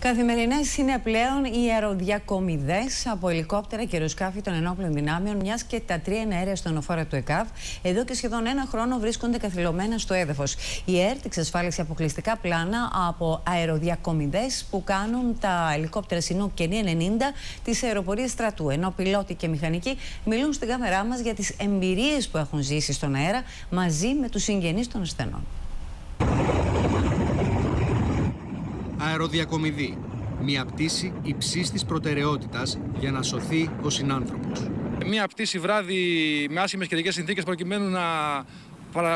Καθημερινές είναι πλέον οι αεροδιακομιδές από ελικόπτερα και αεροσκάφη των ενόπλων δυνάμεων, μιας και τα τρία εναέρια στενοφόρα του ΕΚΑΒ εδώ και σχεδόν ένα χρόνο βρίσκονται καθυλωμένα στο έδαφος. Η ΕΡΤ εξασφάλισε αποκλειστικά πλάνα από αεροδιακομιδές που κάνουν τα ελικόπτερα Chinook και NE-90 της αεροπορίας στρατού. Ενώ πιλότοι και μηχανικοί μιλούν στην κάμερά μας για τις εμπειρίες που έχουν ζήσει στον αέρα μαζί με τους συγγενείς των ασθενών. Αεροδιακομιδή. Μια πτήση υψής της προτεραιότητας για να σωθεί ο συνάνθρωπος. Μια πτήση βράδυ με άσχημες καιρικές συνθήκες προκειμένου να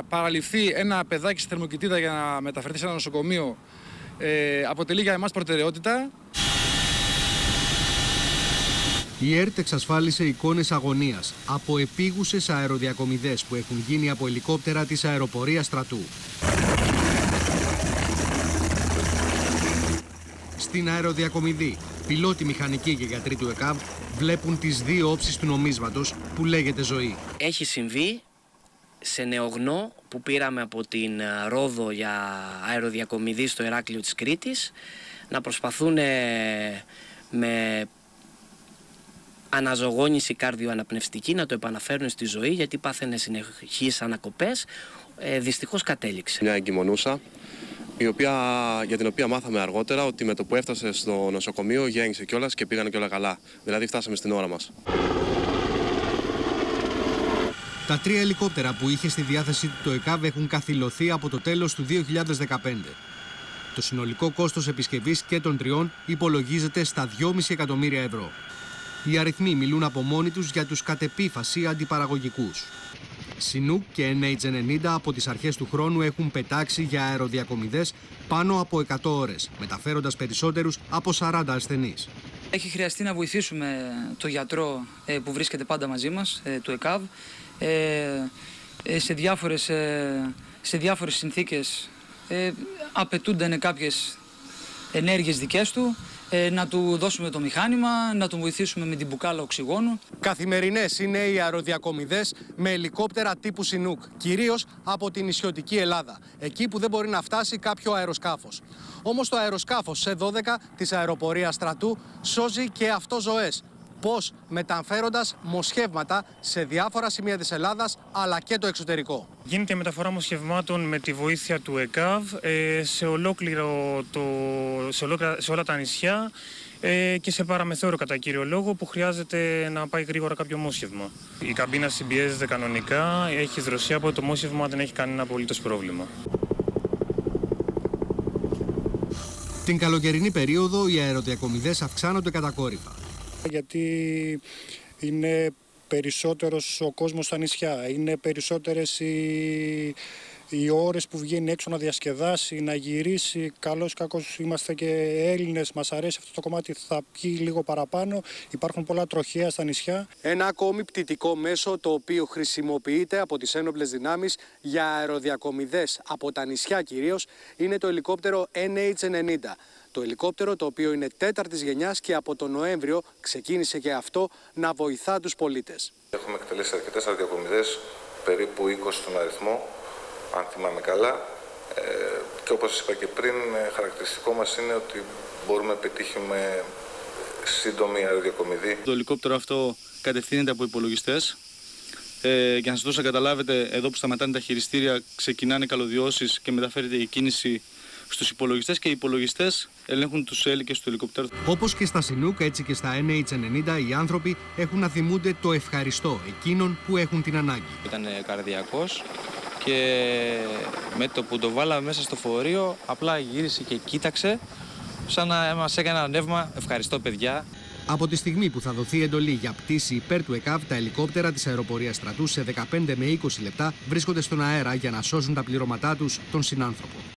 παραληφθεί ένα παιδάκι στη θερμοκοιτίδα για να μεταφερθεί σε ένα νοσοκομείο αποτελεί για εμάς προτεραιότητα. Η ΕΡΤ εξασφάλισε εικόνες αγωνίας από επίγουσες αεροδιακομιδές που έχουν γίνει από ελικόπτερα της αεροπορίας στρατού. Στην αεροδιακομιδή, πιλότοι, μηχανικοί και γιατροί του ΕΚΑΒ βλέπουν τις δύο όψεις του νομίσματος που λέγεται ζωή. Έχει συμβεί σε νεογνώ που πήραμε από την Ρόδο για αεροδιακομιδή στο Ηράκλειο της Κρήτης να προσπαθούν με αναζωογόνηση καρδιοαναπνευστική να το επαναφέρουν στη ζωή, γιατί πάθαινε συνεχείς ανακοπές. Δυστυχώς κατέληξε. Μια εγκυμονούσα, για την οποία μάθαμε αργότερα ότι με το που έφτασε στο νοσοκομείο γέννησε κιόλας και πήγανε κιόλα καλά. Δηλαδή φτάσαμε στην ώρα μας. Τα τρία ελικόπτερα που είχε στη διάθεσή του το ΕΚΑΒ έχουν καθυλωθεί από το τέλος του 2015. Το συνολικό κόστος επισκευής και των τριών υπολογίζεται στα 2,5 εκατομμύρια ευρώ. Οι αριθμοί μιλούν από μόνοι τους για τους κατ' επίφαση αντιπαραγωγικούς. Chinook και NH-90 από τις αρχές του χρόνου έχουν πετάξει για αεροδιακομιδές πάνω από 100 ώρες, μεταφέροντας περισσότερους από 40 ασθενείς. Έχει χρειαστεί να βοηθήσουμε τον γιατρό που βρίσκεται πάντα μαζί μας, του ΕΚΑΒ, σε διάφορες συνθήκες. Απαιτούνται κάποιες ενέργειες δικές του, να του δώσουμε το μηχάνημα, να τον βοηθήσουμε με την μπουκάλα οξυγόνου. Καθημερινές είναι οι αεροδιακομιδές με ελικόπτερα τύπου Chinook, κυρίως από την νησιωτική Ελλάδα, εκεί που δεν μπορεί να φτάσει κάποιο αεροσκάφος. Όμως το αεροσκάφος C-12 της αεροπορίας στρατού σώζει και αυτό ζωές. Πώς? Μεταφέροντας μοσχεύματα σε διάφορα σημεία της Ελλάδας αλλά και το εξωτερικό. Γίνεται μεταφορά μοσχευμάτων με τη βοήθεια του ΕΚΑΒ σε όλα τα νησιά και σε παραμεθόριο κατά κύριο λόγο που χρειάζεται να πάει γρήγορα κάποιο μόσχευμα. Η καμπίνα συμπιέζεται κανονικά, έχει δροσιά, από το μόσχευμα δεν έχει κανένα απολύτως πρόβλημα. Την καλοκαιρινή περίοδο οι αεροδιακομιδές αυξάνονται κατακόρυφα. Γιατί είναι περισσότερος ο κόσμος στα νησιά, είναι περισσότερες οι ώρες που βγαίνει έξω να διασκεδάσει, να γυρίσει. Καλώς κακώς είμαστε και Έλληνες, μας αρέσει αυτό το κομμάτι, θα πιει λίγο παραπάνω. Υπάρχουν πολλά τροχαία στα νησιά. Ένα ακόμη πτυτικό μέσο το οποίο χρησιμοποιείται από τις ένοπλες δυνάμεις για αεροδιακομιδές από τα νησιά κυρίως είναι το ελικόπτερο NH-90. Το ελικόπτερο το οποίο είναι 4ης γενιάς και από τον Νοέμβριο ξεκίνησε και αυτό να βοηθά τους πολίτες. Έχουμε εκτελέσει αρκετές αεροδιακομιδές, περίπου 20 στον αριθμό, αν θυμάμαι καλά. Και όπως σας είπα και πριν, χαρακτηριστικό μας είναι ότι μπορούμε να πετύχουμε σύντομη αεροδιακομιδή. Το ελικόπτερο αυτό κατευθύνεται από υπολογιστές. Για να σας δώσω να καταλάβετε, εδώ που σταματάνε τα χειριστήρια ξεκινάνε καλωδιώσεις και μεταφέρεται η κίνηση στους υπολογιστές και οι υπολογιστές ελέγχουν τους έλικες του ελικόπτερου. Όπως και στα Chinook, έτσι και στα NH-90 οι άνθρωποι έχουν να θυμούνται το ευχαριστώ εκείνων που έχουν την ανάγκη. Ήταν καρδιακός και με το που το βάλαμε μέσα στο φορείο απλά γύρισε και κοίταξε σαν να μας έκανε ένα νεύμα ευχαριστώ παιδιά. Από τη στιγμή που θα δοθεί εντολή για πτήση υπέρ του ΕΚΑΒ, τα ελικόπτερα της αεροπορίας στρατού σε 15 με 20 λεπτά βρίσκονται στον αέρα για να σώσουν τα πληρώματά τους τον συνάνθρωπο.